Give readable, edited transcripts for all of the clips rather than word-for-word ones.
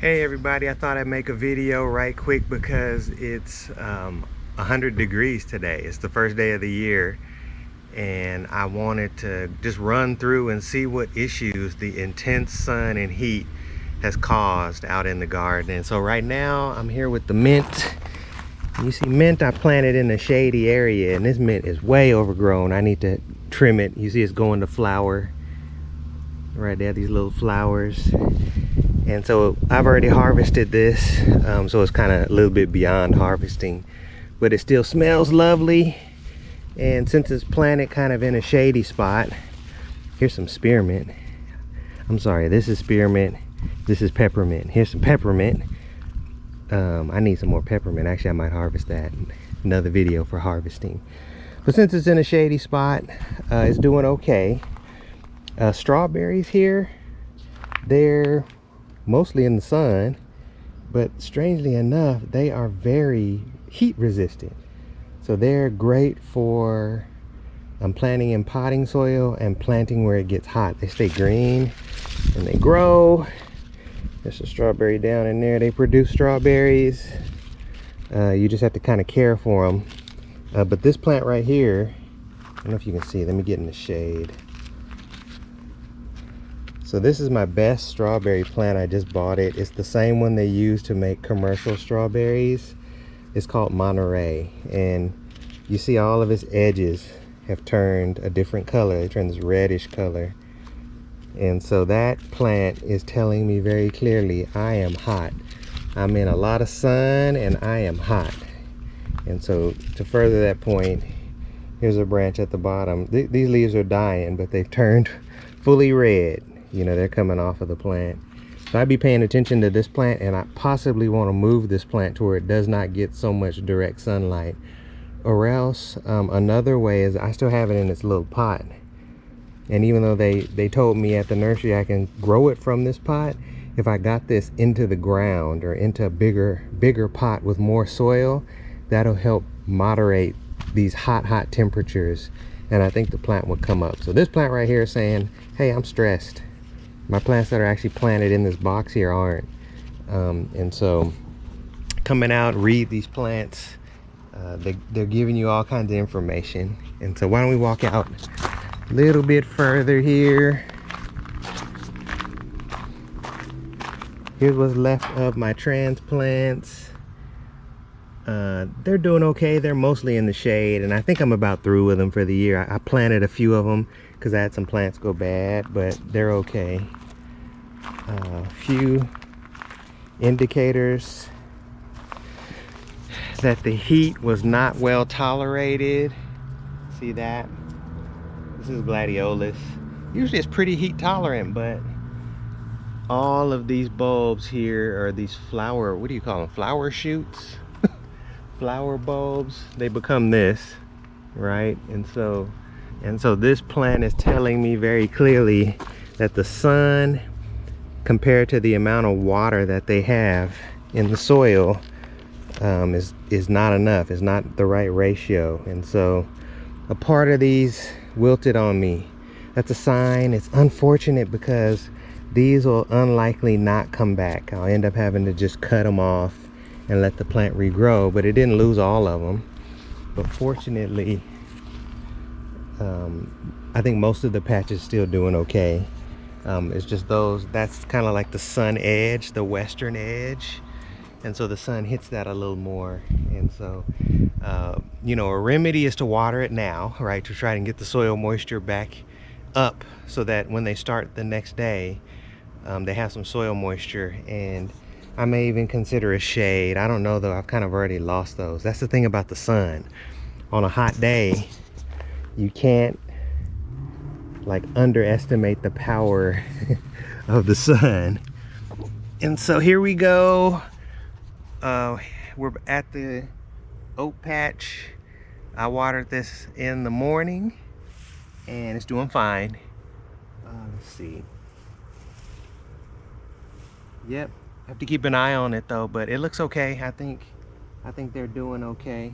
Hey everybody, I thought I'd make a video right quick because it's 100 degrees today. It's the first day of the year and I wanted to just run through and see what issues the intense sun and heat has caused out in the garden. And so right now I'm here with the mint. You see mint I planted in a shady area, and this mint is way overgrown. I need to trim it. You see it's going to flower right there, these little flowers. And so I've already harvested this, so it's kind of a little bit beyond harvesting, but it still smells lovely. And since it's planted kind of in a shady spot, here's some spearmint. I'm sorry, this is spearmint, this is peppermint. Here's some peppermint. I need some more peppermint. Actually, I might harvest that. Another video for harvesting. But since it's in a shady spot, it's doing okay. Strawberries here, they're mostly in the sun, but strangely enough they are very heat resistant, so they're great for planting in potting soil and planting where it gets hot. They stay green and they grow. There's a strawberry down in there. They produce strawberries. You just have to kind of care for them, but this plant right here, I don't know if you can see, let me get in the shade. So this is my best strawberry plant. I just bought it. It's the same one they use to make commercial strawberries. It's called Monterey. And you see all of its edges have turned a different color. They turned this reddish color. And so that plant is telling me very clearly, I am hot. I'm in a lot of sun and I am hot. And so to further that point, here's a branch at the bottom. These leaves are dying, but they've turned fully red. You know, they're coming off of the plant. So I'd be paying attention to this plant, and I possibly want to move this plant to where it does not get so much direct sunlight. Or else, another way is I still have it in its little pot. And even though they told me at the nursery I can grow it from this pot, if I got this into the ground or into a bigger pot with more soil, that'll help moderate these hot temperatures. And I think the plant would come up. So this plant right here is saying, hey, I'm stressed. My plants that are actually planted in this box here aren't. And so coming out, read these plants. They're giving you all kinds of information. And so why don't we walk out a little bit further here. Here's what's left of my transplants. They're doing okay. They're mostly in the shade, and I think I'm about through with them for the year. I planted a few of them because I had some plants go bad, but they're okay. A few indicators that the heat was not well tolerated. See that? This is gladiolus. Usually it's pretty heat tolerant, but all of these bulbs here are these flower, what do you call them? Flower shoots? Flower bulbs. They become this, right? And so this plant is telling me very clearly that the sun, compared to the amount of water that they have in the soil, is not enough. It's not the right ratio. And so a part of these wilted on me. That's a sign. It's unfortunate because these will unlikely not come back. I'll end up having to just cut them off and let the plant regrow, but it didn't lose all of them. But fortunately, I think most of the patch is still doing okay. It's just those, that's kind of like the sun edge, the western edge, and so the sun hits that a little more. And so you know, a remedy is to water it now, right, to try and get the soil moisture back up so that when they start the next day, they have some soil moisture. And I may even consider a shade. I don't know though, I've kind of already lost those. That's the thing about the sun. On a hot day, you can't like underestimate the power of the sun. And so here we go. We're at the oat patch. I watered this in the morning and it's doing fine. Let's see. Yep, have to keep an eye on it though, but it looks okay. I think they're doing okay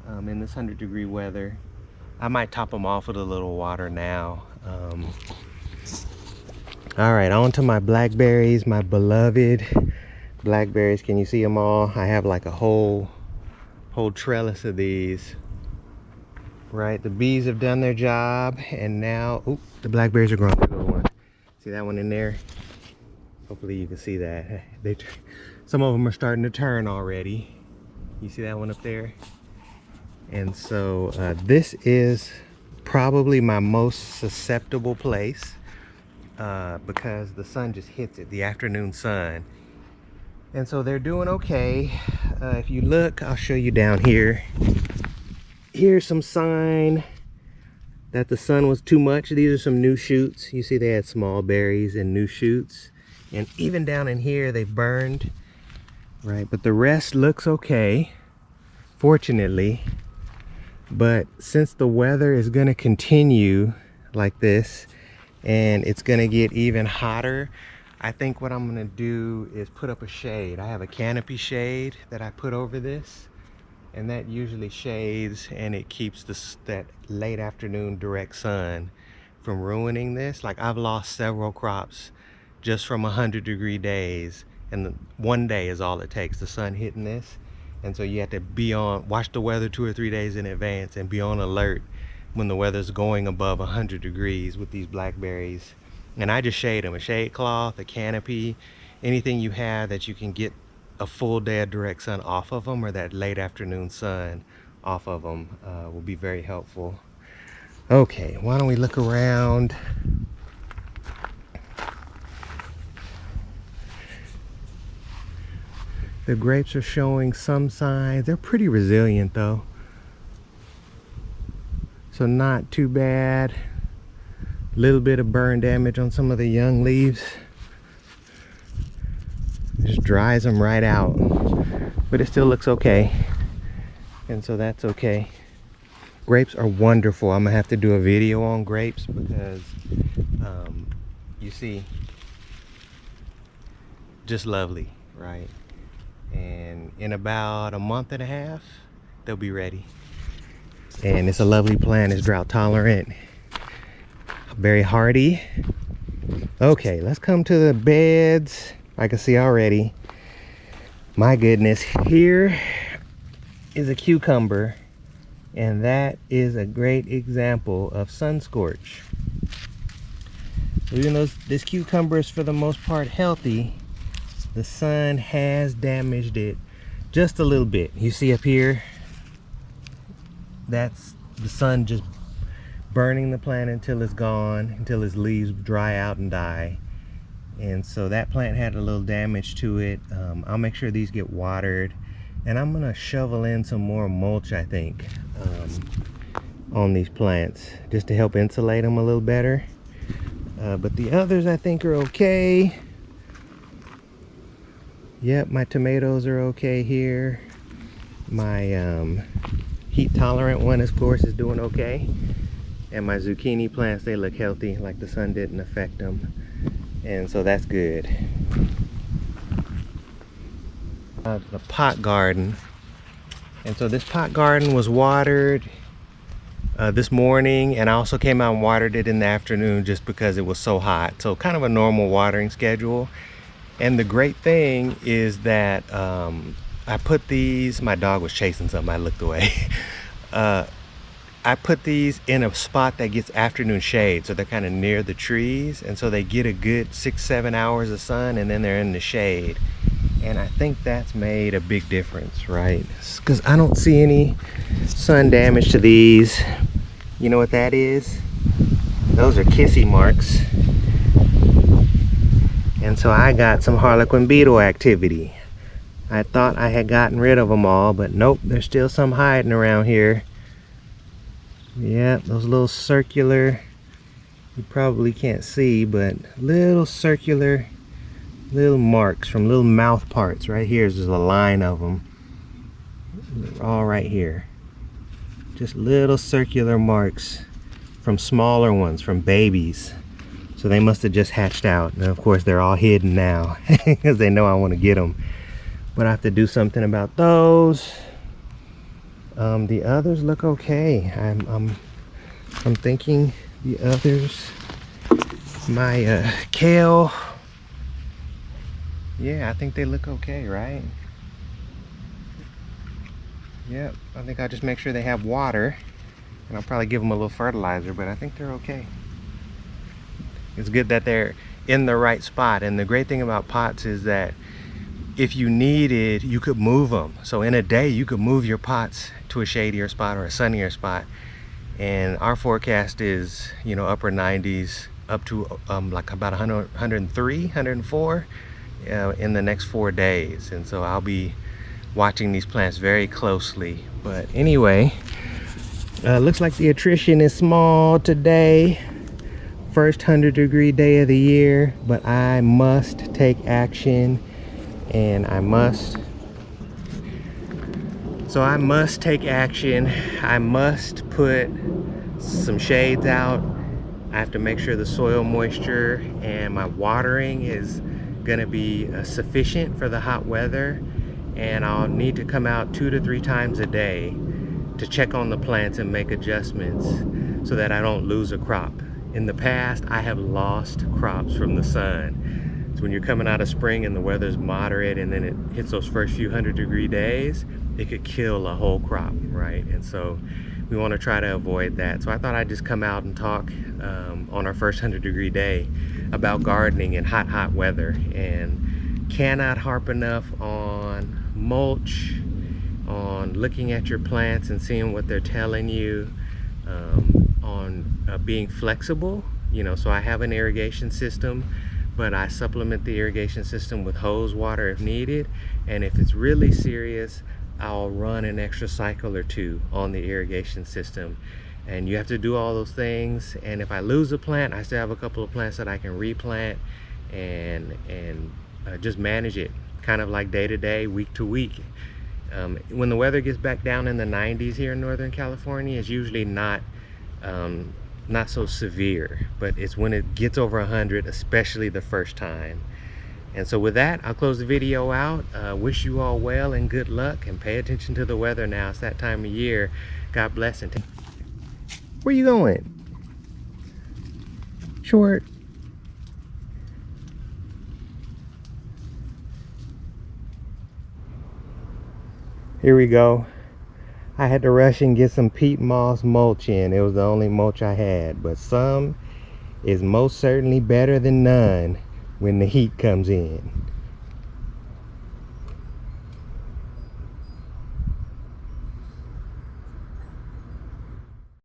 in this 100-degree weather. I might top them off with a little water now. All right, on to my blackberries, my beloved Blackberries, can you see them all? I have like a whole trellis of these. Right, the bees have done their job, and now, oop, the blackberries are growing. Look at the one. See that one in there? Hopefully you can see that. Some of them are starting to turn already. You see that one up there? And so this is probably my most susceptible place because the sun just hits it, the afternoon sun. And so they're doing okay. If you look, I'll show you down here. Here's some sign that the sun was too much. These are some new shoots. You see they had small berries and new shoots. And even down in here, they burned, right? But the rest looks okay, fortunately. But since the weather is gonna continue like this, and it's gonna get even hotter, I think what I'm gonna do is put up a shade. I have a canopy shade that I put over this, and that usually shades and it keeps that late afternoon direct sun from ruining this. Like, I've lost several crops just from 100-degree days, and one day is all it takes, the sun hitting this. And so you have to be on, watch the weather 2 or 3 days in advance and be on alert when the weather's going above 100 degrees with these blackberries. And I just shade them, a shade cloth, a canopy, anything you have that you can get a full day of direct sun off of them, or that late afternoon sun off of them, will be very helpful. Okay, why don't we look around? The grapes are showing some signs. They're pretty resilient though, so not too bad. A little bit of burn damage on some of the young leaves. Just dries them right out, but it still looks okay, and so that's okay. Grapes are wonderful. I'm gonna have to do a video on grapes because you see, just lovely, right? And in about a month and a half they'll be ready, and it's a lovely plant. It's drought tolerant, very hardy. Okay, let's come to the beds. I can see already, my goodness, here is a cucumber, and that is a great example of sun scorch. Even though this cucumber is for the most part healthy, the sun has damaged it just a little bit. You see up here, that's the sun just burning the plant until it's gone, until its leaves dry out and die. And so that plant had a little damage to it. I'll make sure these get watered, and I'm gonna shovel in some more mulch, I think, on these plants just to help insulate them a little better. But the others I think are okay. Yep, my tomatoes are okay here. My heat tolerant one, of course, is doing okay. And my zucchini plants, they look healthy, like the sun didn't affect them. And so that's good. The pot garden. And so this pot garden was watered this morning, and I also came out and watered it in the afternoon just because it was so hot. So kind of a normal watering schedule. And the great thing is that I put these, my dog was chasing something, I looked away. I put these in a spot that gets afternoon shade, so they're kind of near the trees, and so they get a good 6-7 hours of sun, and then they're in the shade. And I think that's made a big difference, right? Because I don't see any sun damage to these. You know what that is? Those are kissy marks. And so I got some harlequin beetle activity. I thought I had gotten rid of them all, but nope, there's still some hiding around here. Yeah, those little circular, you probably can't see, but little circular little marks from little mouth parts right here. There's a line of them. They're all right here. Just little circular marks from smaller ones, from babies. So they must have just hatched out. And of course they're all hidden now because they know I want to get them. But I have to do something about those. The others look okay. I'm thinking the others, my kale, Yeah, I think they look okay, right? Yep, I think I'll just make sure they have water, and I'll probably give them a little fertilizer, but I think they're okay. It's good that they're in the right spot, and the great thing about pots is that if you needed, you could move them. So in a day, you could move your pots to a shadier spot or a sunnier spot. And our forecast is, you know, upper 90s up to like about 100, 103, 104 in the next 4 days. And so I'll be watching these plants very closely. But anyway, looks like the attrition is small today. First 100-degree day of the year, but I must take action, and I must take action. I must put some shades out. I have to make sure the soil moisture and my watering is gonna be sufficient for the hot weather, and I'll need to come out 2 to 3 times a day to check on the plants and make adjustments so that I don't lose a crop. In the past, I have lost crops from the sun. So when you're coming out of spring and the weather's moderate and then it hits those first few 100-degree days, it could kill a whole crop, right? And so we want to try to avoid that. So I thought I'd just come out and talk on our first 100-degree day about gardening in hot weather, and cannot harp enough on mulch, on looking at your plants and seeing what they're telling you, on being flexible. You know, so I have an irrigation system, but I supplement the irrigation system with hose water if needed, and if it's really serious, I'll run an extra cycle or 2 on the irrigation system. And you have to do all those things, and if I lose a plant, I still have a couple of plants that I can replant and just manage it kind of like day to day, week to week. When the weather gets back down in the 90s here in Northern California, it's usually not so severe, but it's when it gets over 100, especially the first time. And so with that, I'll close the video out. Wish you all well and good luck, and pay attention to the weather now. It's that time of year. God bless. And where you going? Short. Here we go. I had to rush and get some peat moss mulch in. It was the only mulch I had, but some is most certainly better than none when the heat comes in.